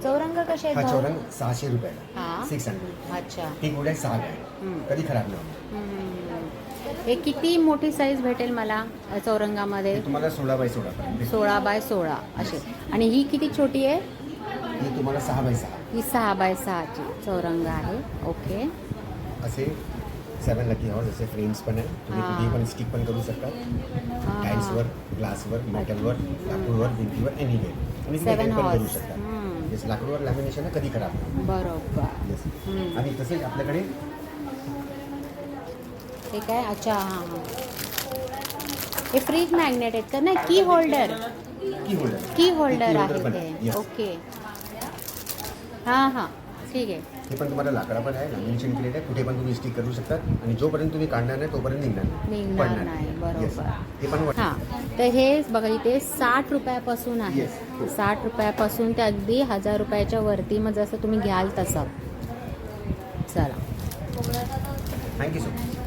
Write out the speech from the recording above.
चौरंग कसे आहेत हा भाऊ? चौरंग 600 रुपये हा. 600. अच्छा. ही गोड आहे 6 आहे, कधी खराब नाही होणार. हे किती मोठी साईज भेटेल मला चौरंगामध्ये? हे तुम्हाला 16 बाय 16 पर्यंत. 16 बाय 16 असे. आणि ही किती छोटी आहे? ही तुम्हाला 6 बाय 6. ही 6 बाय 6ची चौरंग आहे. ओके. असे 7 लकी हॉर्स असे फ्रेम्स पण आहे. तुम्ही हा. कुठेही पण स्टिक पण करू शकता. टाईल्सवर, ग्लासवर, मेटलवर, लाकूडवर, भिंतीवर, एनीवेअर. आणि तुम्ही 7 decorate पण करू हॉर्स. शकता. जसं लाकूडवर लॅमिनेशन कधी खराब नाही. बरोबर. येस. आणि तसेच आपल्याकडे हे काय? अच्छा, हां हां. हे फ्रीज मॅग्नेट आहेत का? नाही, की होल्डर. की होल्डर आहे ते. Yes. ओके. हां हां, ठीक आहे. हे पण तुम्हाला लाकडा पण आहे, लॅमिनेशन केलेलं आहे. कुठे पण तुम्ही स्टिक करू शकतात आणि जोपर्यंत तुम्ही काढणार नाही तोपर्यंत निघणार पडणार नाही. Yes. बरोबर. हे पण हां, तर हे बघा इथे 60 रुपयापासून आहे. Yes. हो. 60 रुपयापासून ते अगदी 1000 रुपयाच्या वरती, मग जसं तुम्ही घ्याल तसं. चला. Thank you so much.